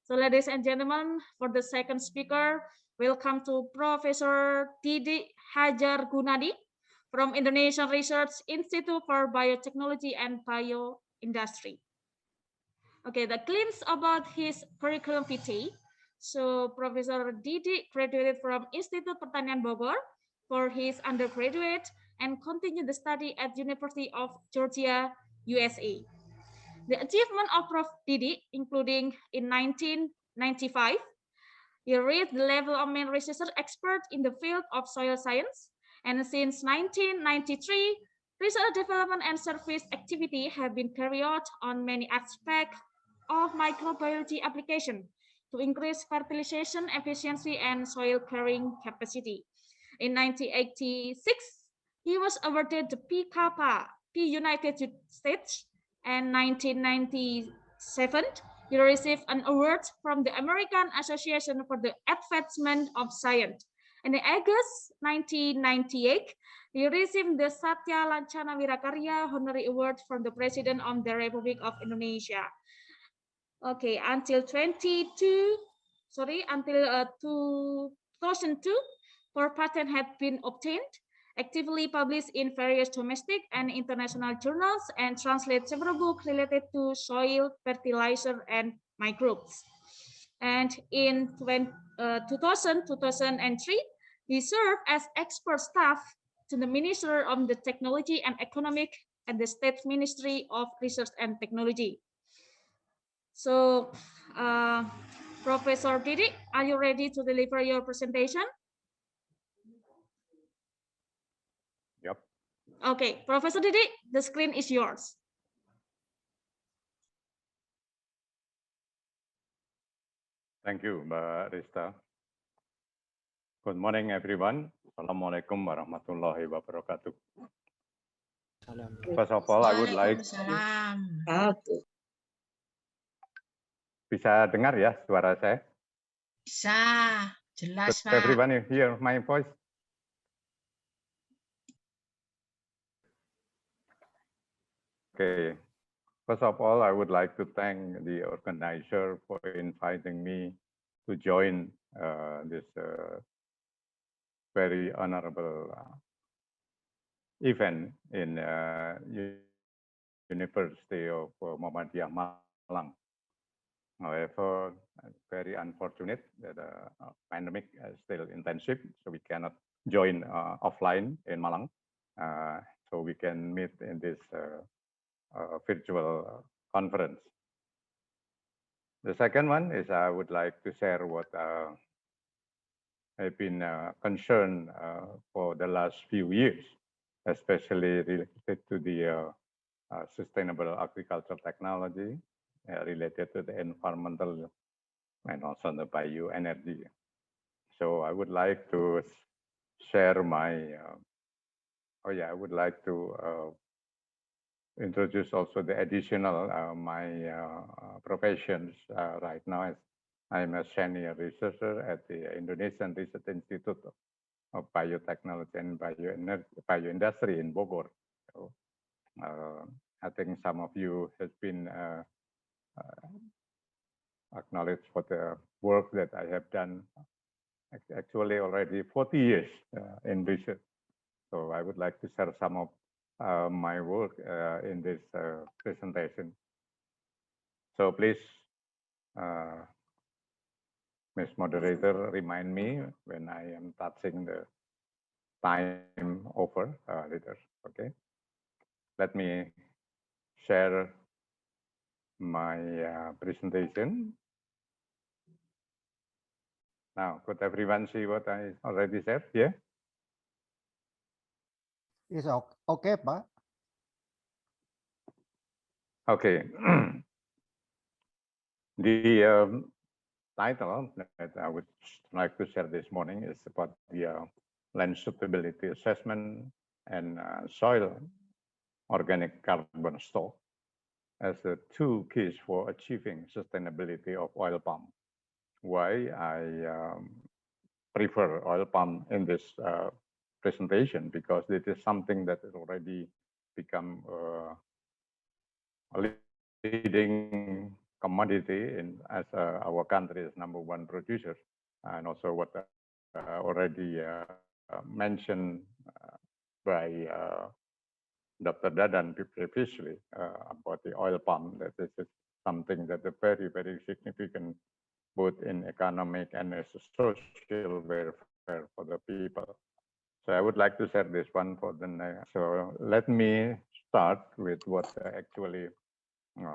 So ladies and gentlemen, for the second speaker, welcome to Professor Didiek Hadjar Goenadi from Indonesian Research Institute for Biotechnology and Bioindustry. Okay, the glimpse about his curriculum vitae. So Professor Didiek graduated from Institut Pertanian Bogor for his undergraduate and continued the study at University of Georgia, USA. The achievement of Prof. Didiek, including in 1995, he reached the level of main research expert in the field of soil science, and since 1993, research development and service activity have been carried out on many aspects of microbiology application to increase fertilization efficiency and soil carrying capacity. In 1986, he was awarded the P. Kappa, P. United States, and 1997, he received an award from the American Association for the Advancement of Science. And in August 1998, he received the Satya Lancana Wirakarya Honorary Award from the President of the Republic of Indonesia. Okay, until 2002, four patents had been obtained, actively published in various domestic and international journals, and translate several books related to soil, fertilizer, and microbes. And in 2003, he served as expert staff to the Minister of the Technology and Economic at the State Ministry of Research and Technology. So, Professor Didiek, are you ready to deliver your presentation? Yep. Okay, Professor Didiek, the screen is yours. Thank you, Mbak Rista. Good morning, everyone. Assalamualaikum warahmatullahi wabarakatuh. First of all, I would like... Bisa dengar ya suara saya? Bisa, jelas Pak. Everyone hear my voice? Okay. First of all, I would like to thank the organizer for inviting me to join this very honorable event in University of Muhammadiyah Malang. However, very unfortunate that the pandemic is still intensive, so we cannot join offline in Malang. So we can meet in this virtual conference. The second one is I would like to share what I've been concerned for the last few years, especially related to the sustainable agricultural technology, related to the environmental and also the bioenergy. So I would like to share my, I would like to introduce also the additional my professions right now. I'm a senior researcher at the Indonesian Research Institute of Biotechnology and Bioindustry in Bogor. So, I think some of you have been acknowledged for the work that I have done actually already 40 years in research. So I would like to share some of my work in this presentation. So please, Ms. Moderator, remind me when I am touching the time over later, okay? Let me share my presentation. Now, could everyone see what I already said here? It's okay, Pak. Okay. The title that I would like to share this morning is about the land suitability assessment and soil organic carbon stock as the two keys for achieving sustainability of oil palm. Why I prefer oil palm in this presentation, because it is something that has already become a leading commodity as our country is #1 producer, and also what already mentioned by Dr. Dadan previously about the oil palm, that this is something that is very, very significant both in economic and as a social welfare for the people. So I would like to share this one for the next. So let me start with what actually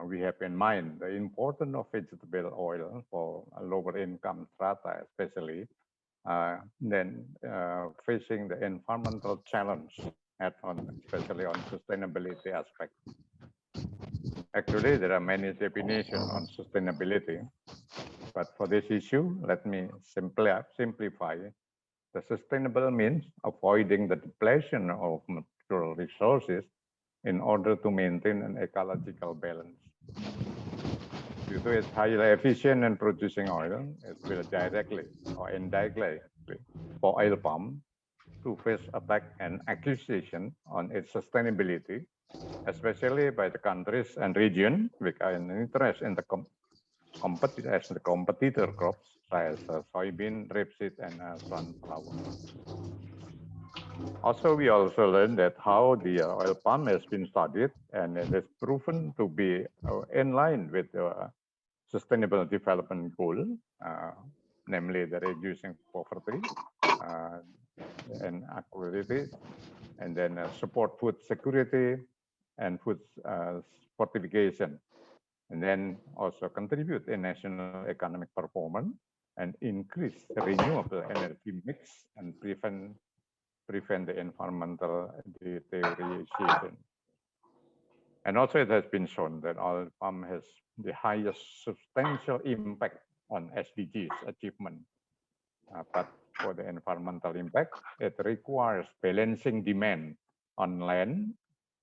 we have in mind, the importance of vegetable oil for lower income strata, especially then facing the environmental challenge especially on sustainability aspect. Actually, there are many definitions on sustainability, but for this issue, let me simplify. The sustainable means avoiding the depletion of natural resources in order to maintain an ecological balance. Due to its highly efficient in producing oil, it will directly or indirectly for oil palm to face attack and accusation on its sustainability, especially by the countries and region which are in interest in the competitor crops such as soybean, rapeseed, and sunflower. Also, we also learned that how the oil palm has been studied and it is proven to be in line with the Sustainable Development Goal, namely the reducing poverty and equality, and then support food security and food fortification, and then also contribute in national economic performance and increase the renewable energy mix and prevent the environmental deterioration. And also it has been shown that oil palm has the highest substantial impact on SDGs achievement. But for the environmental impact, it requires balancing demand on land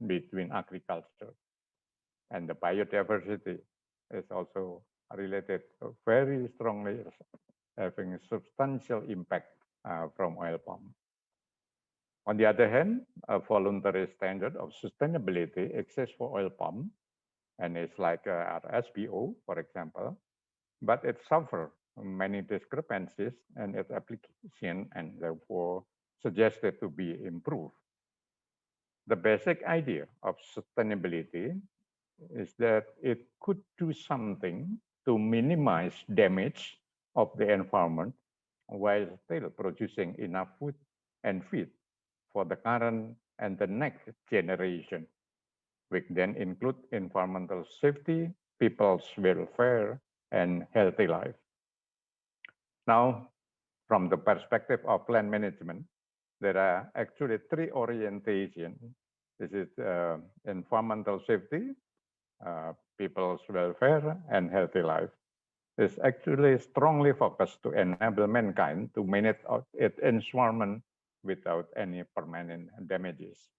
between agriculture. And the biodiversity is also related very strongly, having a substantial impact from oil palm. On the other hand, a voluntary standard of sustainability exists for oil palm, and it's like RSPO, for example, but it suffers many discrepancies in its application and therefore suggested to be improved. The basic idea of sustainability is that it could do something to minimize damage of the environment while still producing enough food and feed for the current and the next generation, which then include environmental safety, people's welfare, and healthy life. Now, from the perspective of land management, there are actually three orientations. This is environmental safety, people's welfare, and healthy life. It's actually strongly focused to enable mankind to manage its environment without any permanent damages.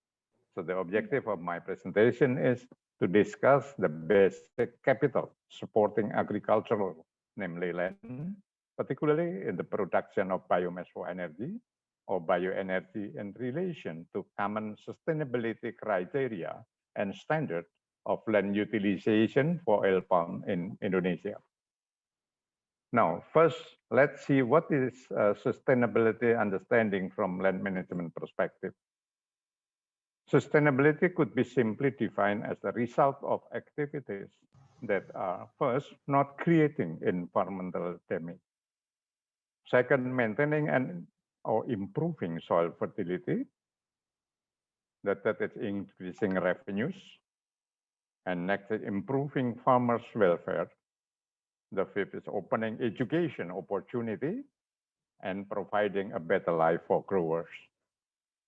So the objective of my presentation is to discuss the basic capital supporting agricultural, namely land, particularly in the production of biomass for energy or bioenergy in relation to common sustainability criteria and standard of land utilization for oil palm in Indonesia. Now, first, let's see what is sustainability understanding from land management perspective. Sustainability could be simply defined as the result of activities that are first, not creating environmental damage. Second, maintaining or improving soil fertility. That is increasing revenues. And next is improving farmers' welfare. The fifth is opening education opportunity and providing a better life for growers.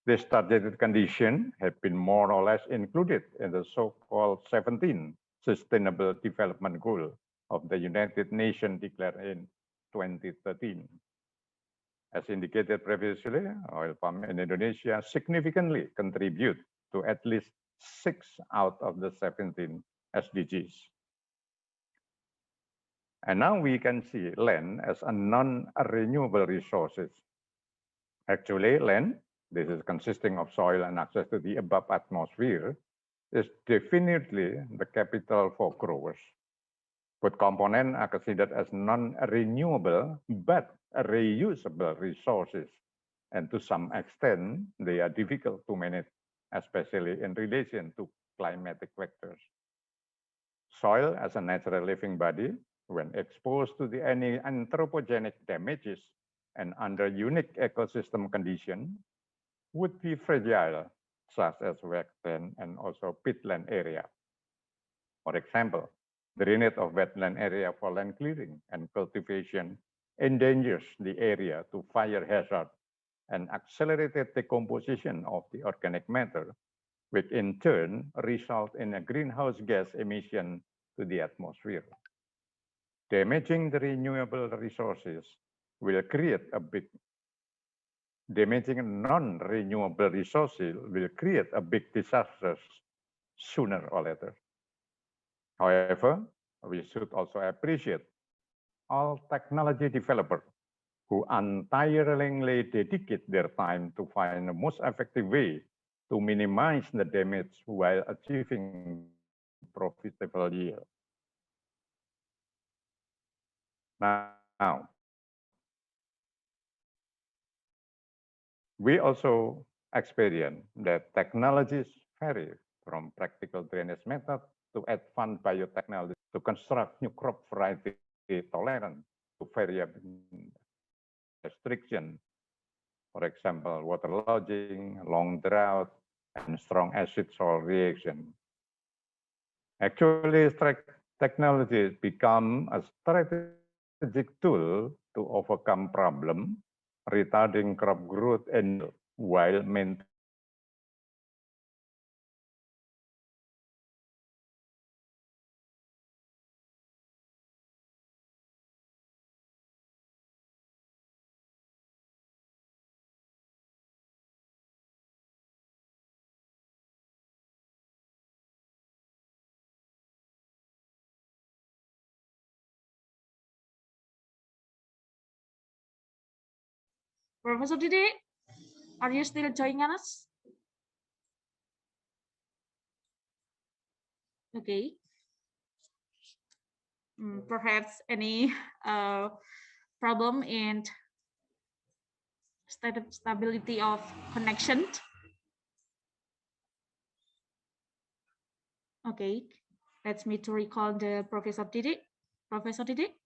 These targeted conditions have been more or less included in the so-called 17 Sustainable Development Goal of the United Nations declared in 2013. As indicated previously, oil palm in Indonesia significantly contribute to at least 6 out of the 17 SDGs. And now we can see land as a non-renewable resources. Actually, land, this is consisting of soil and access to the above atmosphere, is definitely the capital for growers. Both components are considered as non-renewable but reusable resources, and to some extent, they are difficult to manage, especially in relation to climatic factors. Soil as a natural living body, when exposed to any anthropogenic damages and under unique ecosystem conditions, would be fragile, such as wetland and also peatland area. For example, drainage of wetland area for land clearing and cultivation endangers the area to fire hazard and accelerated decomposition of the organic matter, which in turn result in a greenhouse gas emission to the atmosphere. Damaging the renewable resources will create a big damaging non-renewable resources will create a big disaster sooner or later. However, we should also appreciate all technology developers who untiringly dedicate their time to find the most effective way to minimize the damage while achieving profitable yield. Now, we also experience that technologies vary from practical drainage method to advanced biotechnology to construct new crop variety tolerant to variable restriction. For example, waterlogging, long drought, and strong acid soil reaction. Actually, technology become a strategic tool to overcome problem, retarding crop growth and while maintaining Professor Didiek, are you still joining us? Okay. Perhaps any problem in stability of connection. Okay, let me to recall the Professor Didiek. Professor Didiek.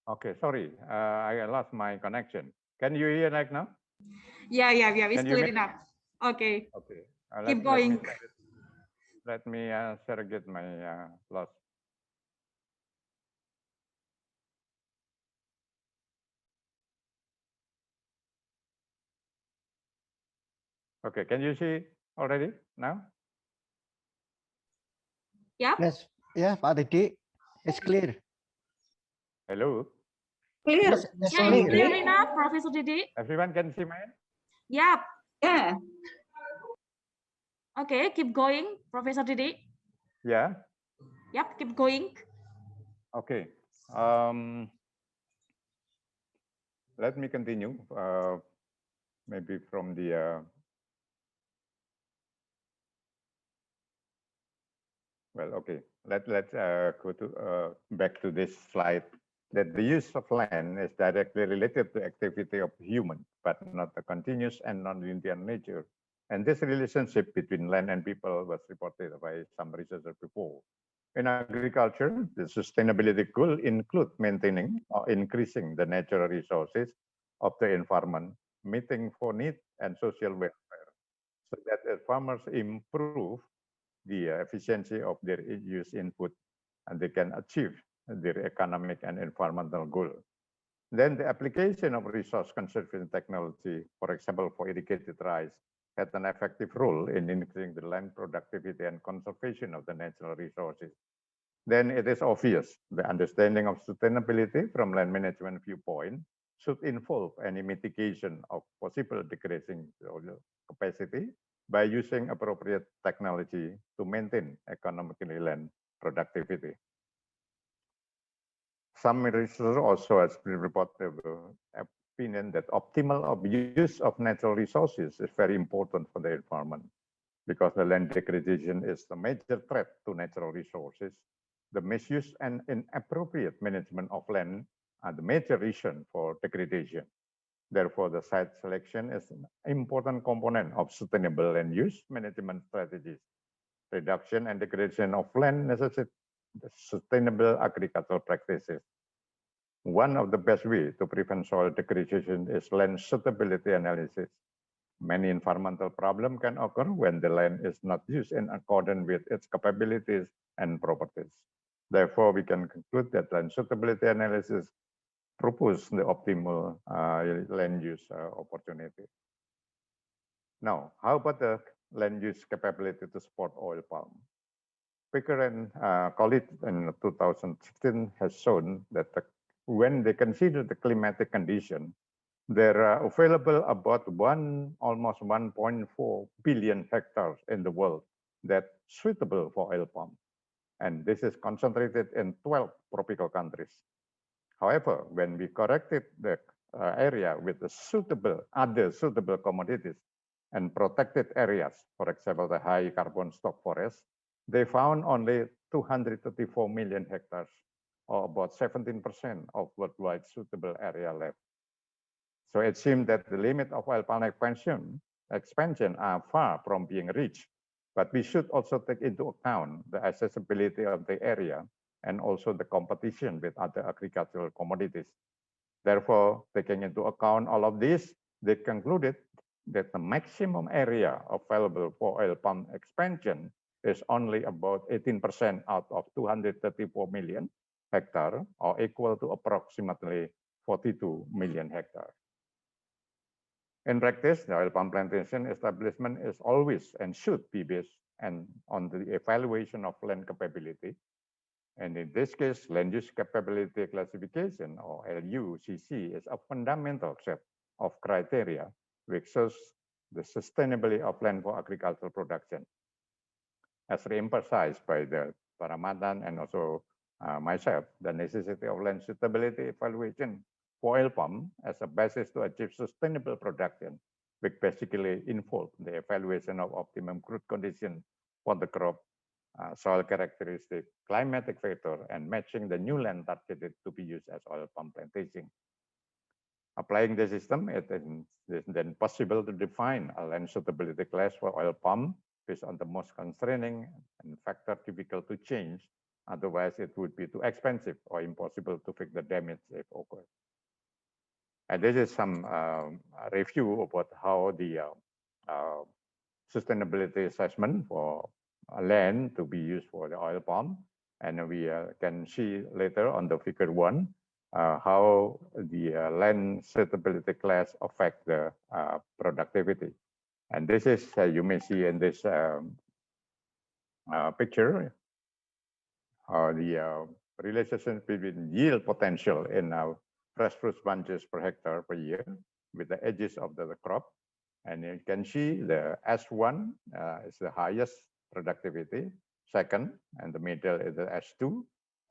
Okay, sorry, I lost my connection. Can you hear like now? Yeah, it's clear enough. Okay. Okay. Keep going. Let me surrogate my loss. Okay, can you see already now? Yeah. Yes, yeah, Pak Didik, it's clear. Hello? Clear. Yes, yes, Yeah, it's clear. clear enough, Professor Didiek. Everyone can see mine? Yeah. Yeah. Okay, keep going, Professor Didiek. Yeah. Yep, keep going. Okay. Let me continue. Maybe from the well, okay. Let's go to back to this slide. That the use of land is directly related to activity of human, but not a continuous and non-linear nature. And this relationship between land and people was reported by some researchers before. In agriculture, the sustainability goal include maintaining or increasing the natural resources of the environment, meeting for need and social welfare, so that farmers improve the efficiency of their use input and they can achieve their economic and environmental goal. Then the application of resource conservation technology, for example, for irrigated rice, had an effective role in increasing the land productivity and conservation of the natural resources. Then it is obvious the understanding of sustainability from land management viewpoint should involve any mitigation of possible decreasing capacity by using appropriate technology to maintain economically land productivity. Some researchers also has reported the opinion that optimal use of natural resources is very important for the environment, because the land degradation is a major threat to natural resources. The misuse and inappropriate management of land are the major reason for degradation. Therefore, the site selection is an important component of sustainable land use management strategies. Reduction and degradation of land necessitate sustainable agricultural practices. One of the best ways to prevent soil degradation is land suitability analysis. Many environmental problems can occur when the land is not used in accordance with its capabilities and properties. Therefore, we can conclude that land suitability analysis propose the optimal land use opportunity. Now, how about the land use capability to support oil palm? Speaker and colleagues in 2016 has shown that when they consider the climatic condition, there are available about almost 1.4 billion hectares in the world that suitable for oil palm. And this is concentrated in 12 tropical countries. However, when we corrected the area with the other suitable commodities and protected areas, for example, the high carbon stock forest, they found only 234 million hectares, or about 17% of worldwide suitable area left. So it seems that the limit of oil palm expansion are far from being reached, but we should also take into account the accessibility of the area and also the competition with other agricultural commodities. Therefore, taking into account all of this, they concluded that the maximum area available for oil palm expansion is only about 18% out of 234 million hectares, or equal to approximately 42 million hectares. In practice, the oil palm plantation establishment is always and should be based on the evaluation of land capability. And in this case, land use capability classification, or LUCC, is a fundamental set of criteria which shows the sustainability of land for agricultural production. As re-emphasized by the Paramatan and also myself, the necessity of land suitability evaluation for oil palm as a basis to achieve sustainable production, which basically involve the evaluation of optimum growth condition for the crop, soil characteristic, climatic factor, and matching the new land targeted to be used as oil palm plantation. Applying the system, it is then possible to define a land suitability class for oil palm based on the most constraining and factor difficult to change. Otherwise, it would be too expensive or impossible to fix the damage if occurred. And this is some review about how the sustainability assessment for land to be used for the oil palm. And we can see later on the figure 1 how the land suitability class affect the productivity. And this is, you may see in this picture, the relationship between yield potential in fresh fruit bunches per hectare per year with the edges of the crop. And you can see the S1 is the highest productivity, second, and the middle is the S2,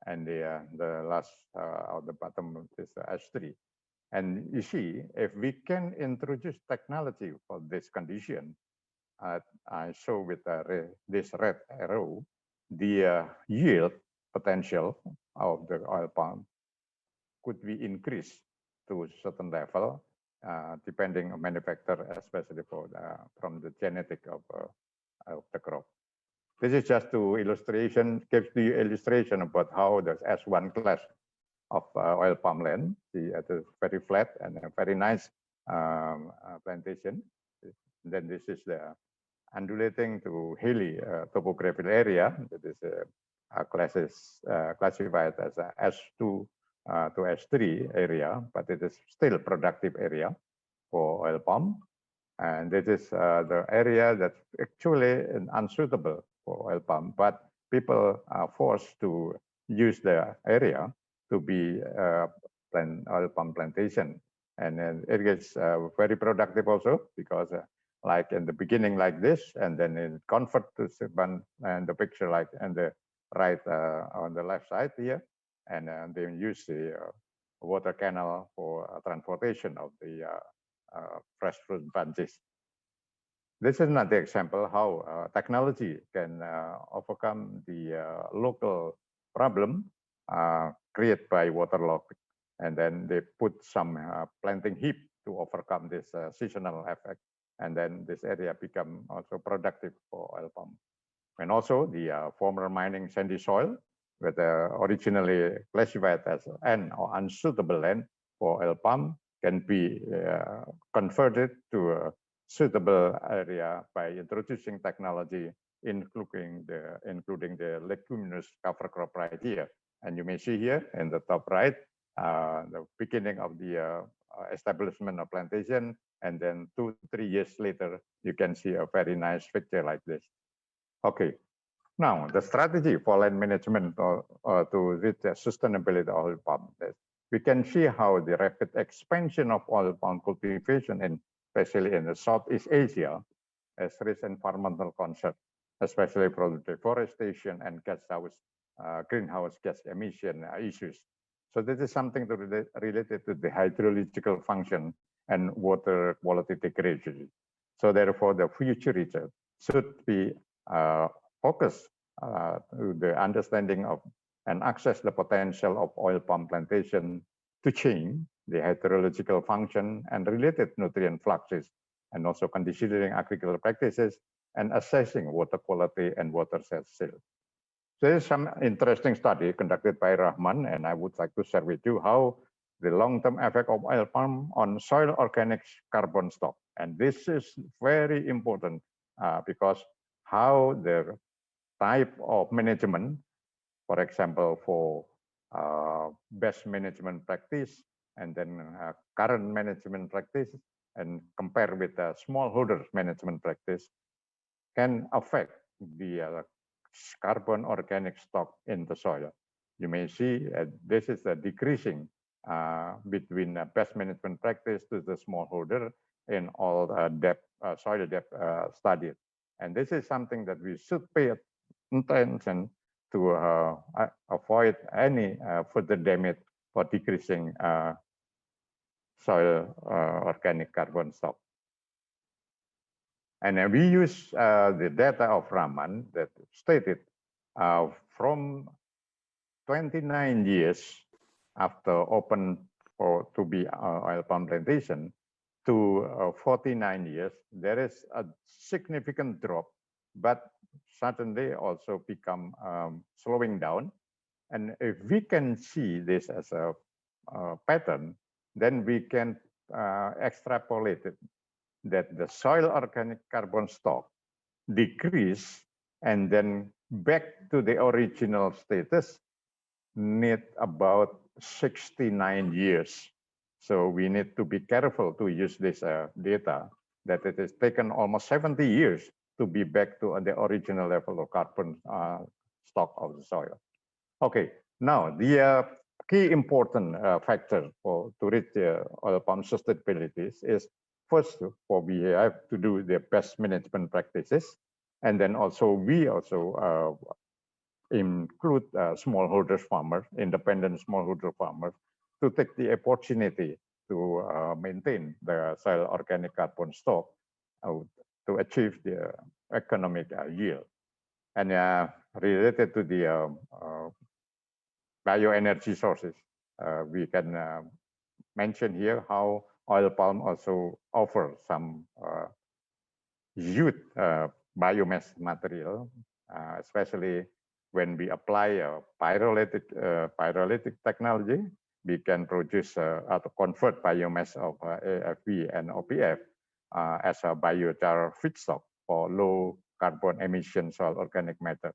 and the last or the bottom is the S3. And you see, if we can introduce technology for this condition, I show with this red arrow, the yield potential of the oil palm could be increased to a certain level, depending on manufacturer, especially for from the genetic of the crop. This is just to gives the illustration about how the S1 class of oil palm land, it is very flat and a very nice plantation. Then this is the undulating to hilly topographical area that is classified as a S2 to S3 area, but it is still productive area for oil palm. And this is the area that's actually unsuitable for oil palm, but people are forced to use the area to be oil palm plantation. And then it gets very productive also, because like in the beginning like this, and then it convert to and the picture like and the right on the left side here, and they use the water canal for transportation of the fresh fruit bunches. This is another example how technology can overcome the local problem created by waterlogging, and then they put some planting heap to overcome this seasonal effect, and then this area become also productive for oil palm. And also the former mining sandy soil, with originally classified as an or unsuitable land for oil palm, can be converted to a suitable area by introducing technology, including the leguminous cover crop right here. And you may see here in the top right, the beginning of the establishment of plantation, and then 2-3 years later, you can see a very nice picture like this. Okay, now the strategy for land management to reach sustainability of oil palm. We can see how the rapid expansion of oil palm cultivation, and especially in the Southeast Asia, has raised environmental concern, especially from deforestation and greenhouse gas emission issues. So this is something related to the hydrological function and water quality degradation. So therefore, the future research should be focused to the understanding of and access the potential of oil palm plantation to change the hydrological function and related nutrient fluxes, and also considering agricultural practices and assessing water quality and water cycle. There is some interesting study conducted by Rahman, and I would like to share with you how the long-term effect of oil palm on soil organic carbon stock. And this is very important because how the type of management, for example, for best management practice, and then current management practice, and compare with the smallholder management practice, can affect the carbon organic stock in the soil. You may see this is a decreasing between best management practice to the smallholder in all depth, soil depth studies. And this is something that we should pay attention to avoid any further damage for decreasing soil organic carbon stock. And we use the data of Rahman that stated from 29 years after open to be oil palm plantation to 49 years, there is a significant drop, but suddenly also become slowing down. And if we can see this as a pattern, then we can extrapolate it, that the soil organic carbon stock decrease and then back to the original status need about 69 years. So we need to be careful to use this data, that it has taken almost 70 years to be back to the original level of carbon stock of the soil. Okay, now the key important factor to reach oil palm sustainability is first, we have to do the best management practices, and then also we also include smallholder farmers, independent smallholder farmers, to take the opportunity to maintain the soil organic carbon stock to achieve the economic yield. And related to the bioenergy sources, we can mention here how oil palm also offers some huge biomass material, especially when we apply pyrolytic technology. We can produce or convert biomass of AFB and OPF as a biochar feedstock for low carbon emission soil organic matter.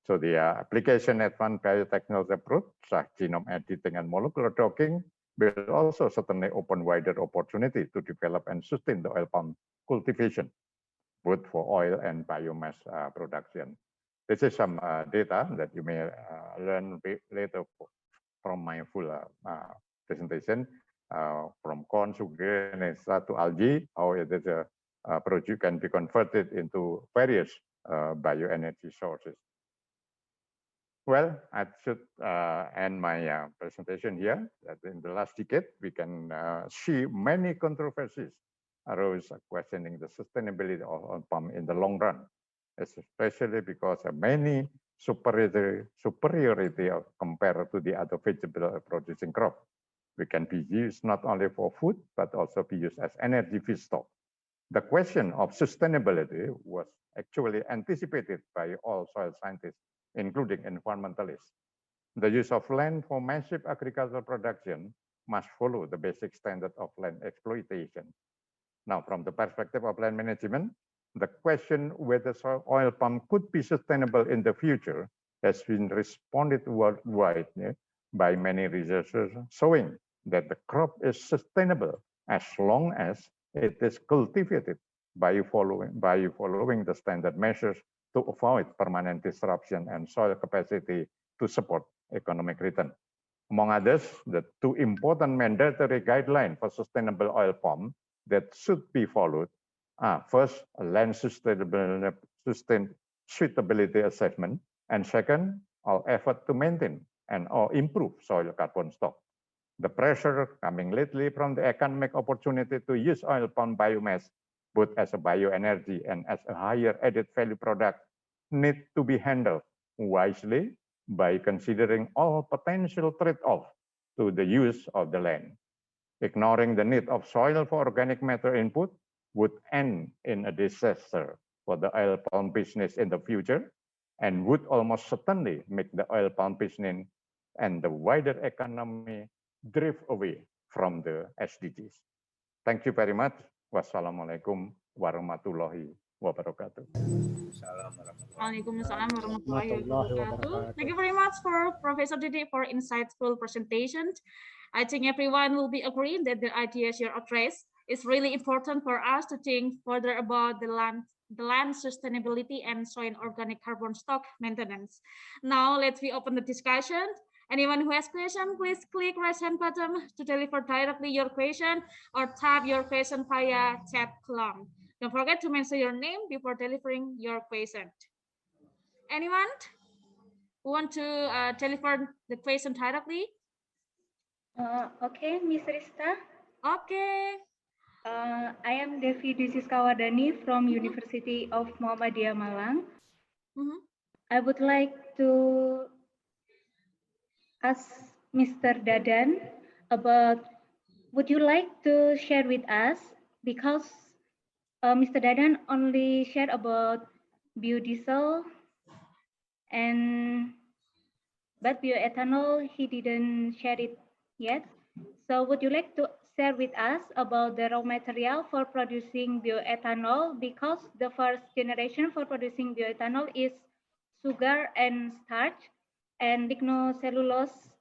So the application advanced biotechnology approach, such genome editing and molecular docking, will also certainly open wider opportunity to develop and sustain the oil palm cultivation, both for oil and biomass production. This is some data that you may learn later from my full presentation, from corn, sugar, and to algae, how it is produce can be converted into various bioenergy sources. Well, I should end my presentation here. That in the last decade, we can see many controversies arose questioning the sustainability of oil palm in the long run, especially because of many superiority of, compared to the other vegetable producing crop. We can be used not only for food, but also be used as energy feedstock. The question of sustainability was actually anticipated by all soil scientists, including environmentalists. The use of land for massive agricultural production must follow the basic standard of land exploitation. Now, from the perspective of land management, the question whether oil palm could be sustainable in the future has been responded worldwide by many researchers, showing that the crop is sustainable as long as it is cultivated by following the standard measures to avoid permanent disruption and soil capacity to support economic return. Among others, the two important mandatory guidelines for sustainable oil palm that should be followed are first, a land sustainability assessment, and second, our effort to maintain and or improve soil carbon stock. The pressure coming lately from the economic opportunity to use oil palm biomass, both as a bioenergy and as a higher added value product, need to be handled wisely by considering all potential trade-off to the use of the land. Ignoring the need of soil for organic matter input would end in a disaster for the oil palm business in the future and would almost certainly make the oil palm business and the wider economy drift away from the SDGs. Thank you very much. Wassalamualaikum warahmatullahi wabarakatuh. Waalaikumsalam warahmatullahi wabarakatuh. Thank you very much for Professor Didiek for insightful presentation. I think everyone will be agreeing that the ideas you addressed is really important for us to think further about the land sustainability and soil organic carbon stock maintenance. Now let's open the discussion. Anyone who has question, please click raise hand button to deliver directly your question or type your question via chat column. Don't forget to mention your name before delivering your question. Anyone who want to deliver the question directly? Okay, Miss Rista. Okay. I am Devi Disiskawardani from University of Muhammadiyah Malang. I would like to ask Mr. Dadan about, would you like to share with us, because Mr. Dadan only shared about biodiesel but bioethanol, he didn't share it yet. So would you like to share with us about the raw material for producing bioethanol? Because the first generation for producing bioethanol is sugar and starch, and lignocellulose,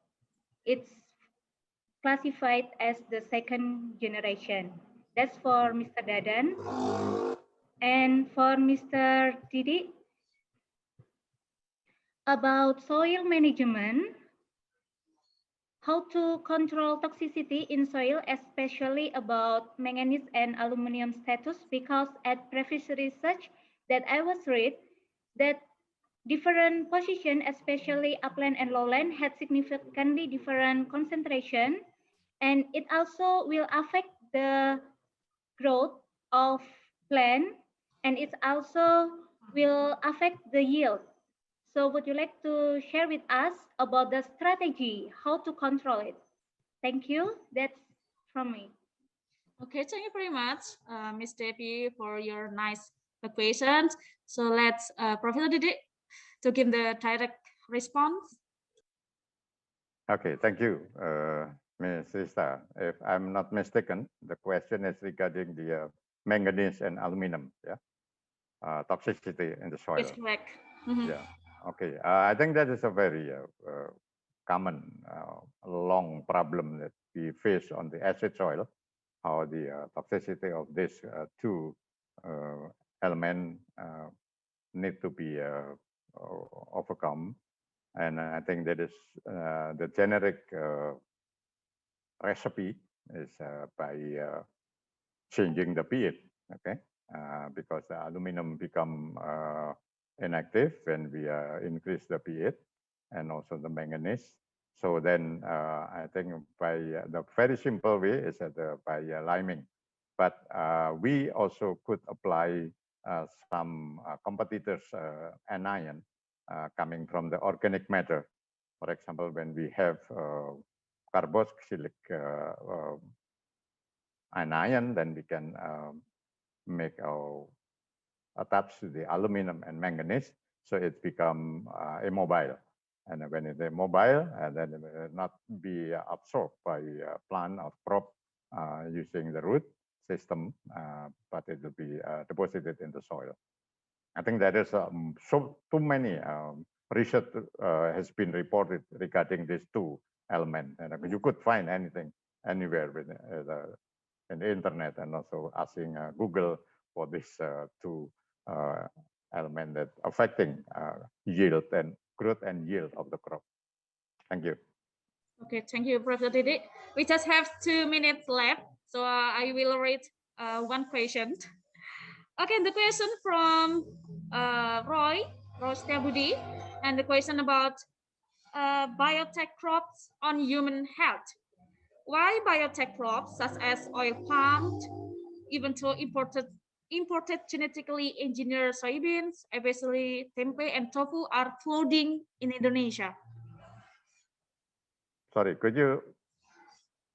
it's classified as the second generation. That's for Mr. Dadan. And for Mr. Didiek, about soil management, how to control toxicity in soil, especially about manganese and aluminum status, because at previous research that I was read, that different position, especially upland and lowland, had significantly different concentration, and it also will affect the growth of plant, and it also will affect the yield. So would you like to share with us about the strategy, how to control it? Thank you. That's from me. Okay, thank you very much, Ms. Debbie, for your nice questions. So let's Professor Didiek to give the direct response. Okay, thank you, Ms. Rista. If I'm not mistaken, the question is regarding the manganese and aluminum, toxicity in the soil. It's correct. Yeah. Okay. I think that is a very common, long problem that we face on the acid soil. How the toxicity of these two elements need to be overcome, and I think that is the generic recipe is by changing the pH. Okay, because the aluminum become inactive when we increase the pH, and also the manganese. So then I think by the very simple way is that by liming. But we also could apply some competitors anion coming from the organic matter. For example, when we have carboxylic anion, then we can make attach to the aluminum and manganese, so it become immobile. And when it's immobile, then it will not be absorbed by plant or crop using the root system, but it will be deposited in the soil. I think that is so too many research has been reported regarding these two elements, and you could find anything anywhere with in the internet, and also asking Google for this two element that affecting yield and growth and yield of the crop. Thank you. Okay, thank you, Professor Didiek. We just have 2 minutes left, so I will read one question. Okay, the question from Roy Setiabudi, and the question about biotech crops on human health. Why biotech crops such as oil palm, even though imported genetically engineered soybeans, especially tempeh and tofu, are flooding in Indonesia? Sorry, could you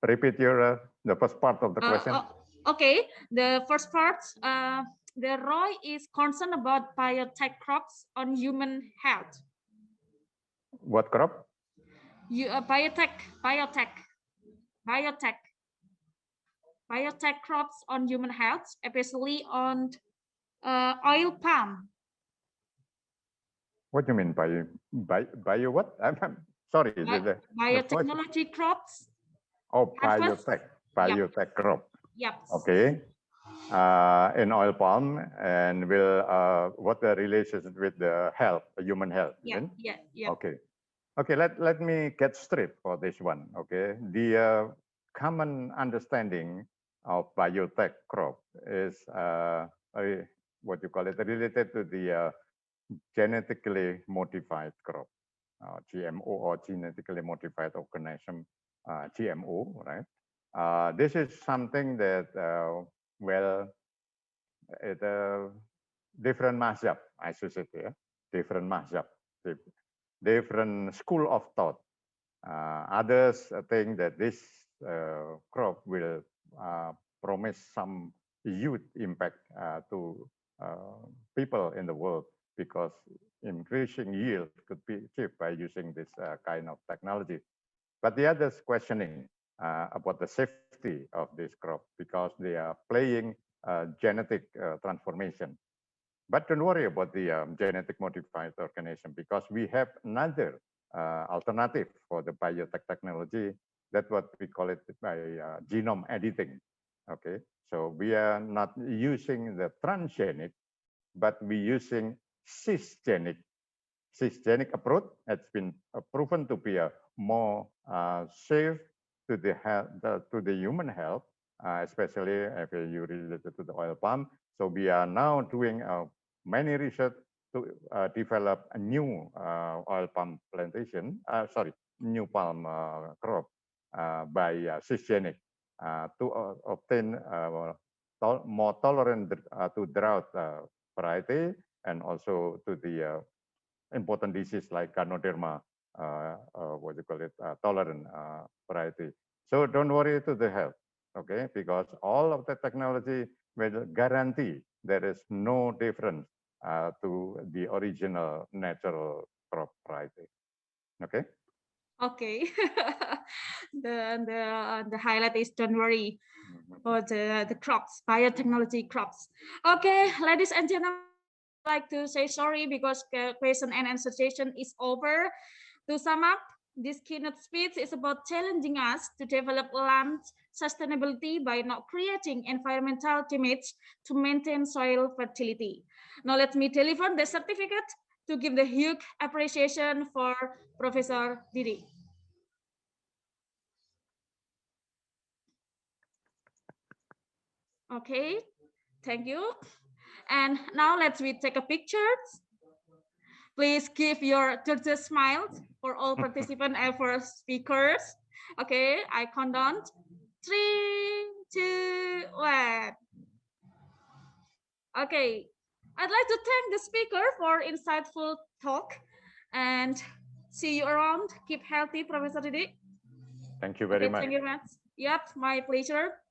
repeat your the first part of the question? Okay, the first part, the Roy is concerned about biotech crops on human health. What crop? Biotech crops on human health, especially on oil palm. What do you mean by what? I'm sorry. Biotechnology crops. Oh, biotech crop. Yep. Okay. In oil palm, and will what the relationship with the health, human health? Yeah. Okay. Okay. Let me get straight for this one. Okay. The common understanding of biotech crop is what you call it, related to the genetically modified crop, GMO, or genetically modified organism, GMO, right? This is something that, well, it different mazhab, I should say, yeah? Different mazhab, different school of thought. Others think that this crop will promise some huge impact to people in the world, because increasing yield could be achieved by using this kind of technology. But the others questioning about the safety of this crop, because they are playing genetic transformation. But don't worry about the genetic modified organism, because we have another alternative for the biotech technology. That's what we call it by genome editing. Okay, so we are not using the transgenic, but we using cisgenic. Cisgenic approach has been proven to be a more safe to the health, to the human health, especially if you related to the oil palm. So we are now doing many research to develop a new oil palm plantation. New palm crop by cisgenic to obtain more tolerant to drought variety, and also to the important disease like Ganoderma, what you call it, tolerant variety. So don't worry to the health, okay? Because all of the technology will guarantee there is no difference to the original natural crop variety, okay? Okay. the highlight is don't worry about the crops, biotechnology crops. Okay, ladies and gentlemen, I'd like to say sorry because question and answer session is over. To sum up, this keynote speech is about challenging us to develop land sustainability by not creating environmental damage to maintain soil fertility. Now let me deliver the certificate to give the huge appreciation for Professor Didiek. Okay, thank you. And now let's take a picture. Please give your just smiles for all participants and for speakers. Okay, I count down. 3, 2, 1. Okay, I'd like to thank the speaker for insightful talk and see you around. Keep healthy, Professor Didiek. Thank you very Okay, much. thank you very much. Yep, my pleasure.